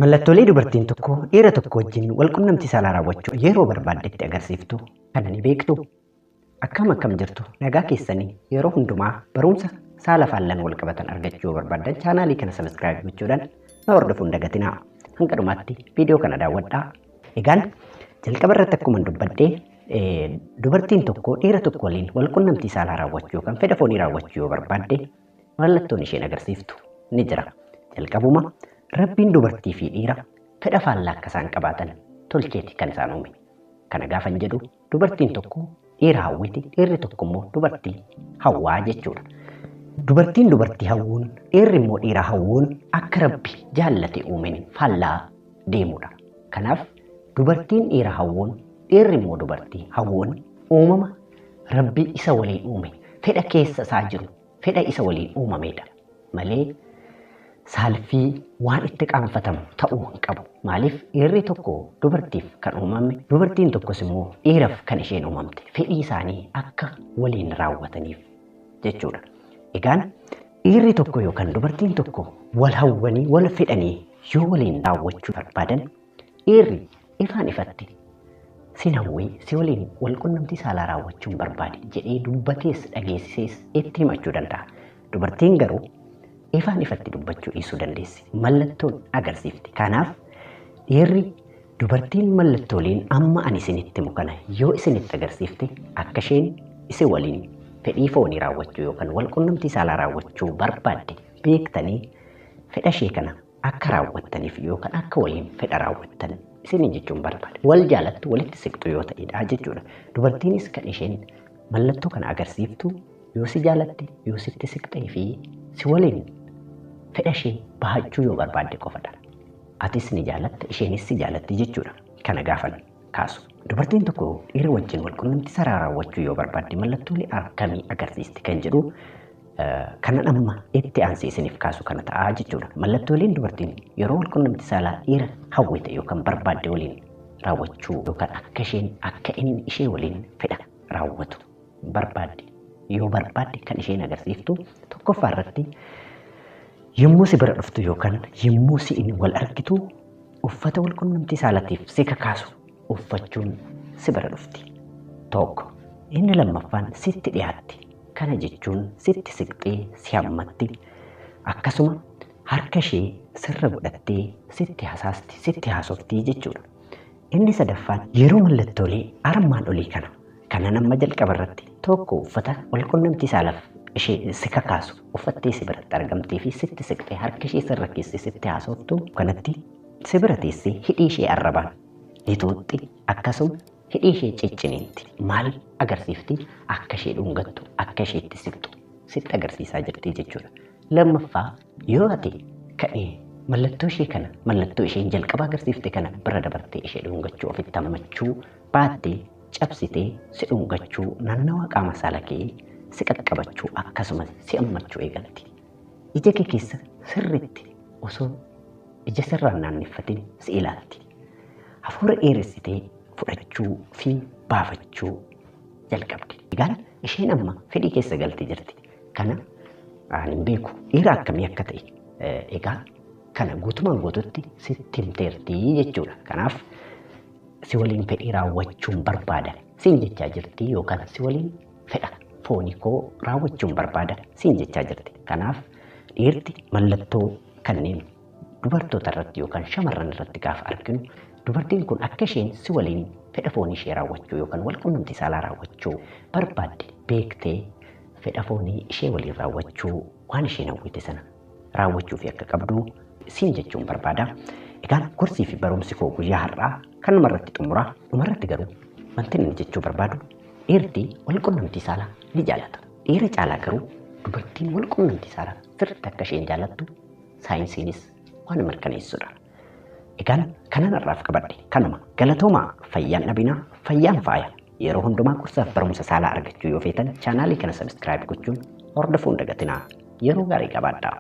Mallattoolee dubartiin tokko dhiira tokko wajjin walqunnamtii saalaa raawwachuu yeroo barbaaddetti agarsiiftu kan ni beektu. Akkam jirtu nagaa keessanii yeroo hundumaa barumsa saala faallan wal qabatan argachuu barbaaddan chaanaalii kana sabiskiraayib gochuudhaan na hordofuun dagatinaa. Hanga dhumaatti viidiyoo kana daawwadhaa. Egaan jalqaba irratti akkuma dubbadhee dubartiin tokko dhiira tokko waliin walqunnamtii saalaa raawwachuu kan fedha foonii raawwachuu yoo barbaadde mallattoon isheen agarsiiftu ni jira. Jalqabuma Rabbiin dubartii fi dhiira fedha faallaa akka isaan qabaatan tolcheeti kan isaan uume. Kana gaafan jedhu dubartiin tokko dhiira hawwiti, dhiirri tokko immoo dubartii hawwaa jechuudha. Dubartiin dubartii hawwuun, dhiirri immoo dhiira hawwuun akka Rabbi jaallate uumen faallaa deemudha. Kanaaf dubartiin dhiira hawwuun, dhiirri immoo dubartii hawwuun uumama Rabbi isa waliin uume, fedha keessa isaa jiru, fedha isa waliin uumamedha malee saalfii waan itti qaanfatamu ta'uu hin qabu. Maaliif dhiirri tokko dubartiif kan uumame, dubartiin tokkos immoo dhiiraaf kan isheen uumamte fedhii isaanii akka waliin raawwataniif jechuudha. Egaan dhiirri tokko yookaan dubartiin tokko wal hawwanii wal fedhanii yoo waliin raawwachuu barbaadan dhiirri ifaan ifatti sin hawwii si waliin wal qunnamtii saalaa raawwachuun barbaade jedhee dubbatees dhageessisees itti himachuu danda'a. Dubartiin garuu ifaan ifatti dubbachuu dhiisuu dandeessi. Mallattoon agarsiifti. Kanaaf dhiirri dubartiin mallattooleen amma ani isinitti himu kana yoo isinitti agarsiifte akka isheen isin waliin fedhii foonii raawwachuu yookaan wal qunnamtii saalaa raawwachuu barbaadde beektanii fedha ishee kana akka raawwattaniif yookaan akka waliin fedha raawwattan isiniin jechuun barbaade. Wal jaalattu walitti siqtu yoo ta'edha jechuudha. Dubartiinis kan isheen mallattoo kana agarsiiftu yoo si jaalatte, yoo sitti siqtee fi si waliin fedha ishee bahachuu yoo barbaadde qofadha. Atis ni jaalatta, isheenis si jaalatti jechuudha. Kana gaafan kaasu. Dubartiin tokko dhiira wajjin wal qunnamtii saalaa raawwachuu yoo barbaadde mallattoolee akkamii agarsiisti kan jedhu kanan amma itti aansee isiniif kaasu kana ta'a jechuudha. Mallattooleen dubartiin yeroo wal qunnamtii saalaa dhiira hawwite yookaan barbaadde waliin raawwachuu yookaan akka isheen akka inni ishee waliin fedha raawwatu barbaadde yoo barbaadde kan isheen agarsiiftu tokkoffaa irratti yommuu si bira dhuftu yookaan yommuu si inni wal argitu uffata wal qunnamtii saalaatiif si kakaasu uffachuun si bira dhufti. Tokko inni lammaffaan sitti dhiyaatti. Kana jechuun sitti siqxee si hammatti akkasuma harka ishee sirra godhattee sitti hasaasti, sitti haasoftii jechuudha. Inni sadaffaan yeroo mallattoolee armaan olii kana nama jalqaba irratti tokko uffata wal qunnamtii saalaaf ishee si kakaasu uffattee si biratti argamtee fi sitti siqxee harka ishee sirra keessee sitti haasoftu kanatti si bira teessee hidhii ishee arrabaan ni tuutti akkasuma hidhii ishee cicciniitti maal agarsiifti akka ishee dhungattu akka ishee itti siqxu sitti agarsiisaa jirti jechuudha. Lammaffaa yoo ati ka'ee mallattoo ishee kana mallattoo isheen jalqaba agarsiifte kana bira dabartee ishee dhungachuu ofitti hammachuu baattee cabsitee si dhungachuu naannawaa qaama saala kee si qaqqabachuu akkasumas si hammachuu eegalti. Ija kee keessa sirriitti osoo ija sirraan naanneeffatiin si ilaalti. Hafuura dheeressitee fudhachuu fi baafachuu jalqabdi. Egaan isheen amma fedhii keessa galtee jirti. Kana ani hin beeku dhiira akkamii akka ta'e egaa kana guutumaan guututti sitti himteerti jechuudha. Kanaaf si waliin fedhii raawwachuun barbaada siin jechaa jirti yookaan si waliin fedha foonii koo raawwachuun barbaada siin jechaa jirti. Kanaaf dhiirti mallattoo kanneen dubartoota irratti yookaan shamarran irratti gaafa arginu dubartiin kun akka isheen si waliin fedha foonii ishee raawwachuu yookaan wal qunnamtii saalaa raawwachuu barbaadde beektee fedha foonii ishee waliin raawwachuu waan isheen hawwite sana raawwachuu fi akka qabdu siin jechuun barbaada. Egaan gorsii fi barumsi koo guyyaa har'aa kan namarratti xumuraa dhumarratti garuu wanti inni jechuu barbaadu dhiirti wal qunnamtii saalaa ni jaalata. Dhiira caalaa garuu dubartiin wal qunnamtii saalaa sirriitti akka isheen jaalattu saayinsiinis waan mirkaneessudha. Egaan kanan har'aaf qabadhe kanuma galatoomaa fayyaan dhabinaa fayyaan faaya yeroo hundumaa gorsaaf barumsa saalaa argachuu yoo feetan chaanaalii kana sabiskiraayib gochuun hordofuun dagatinaa yeroo gaarii qabaadhaa.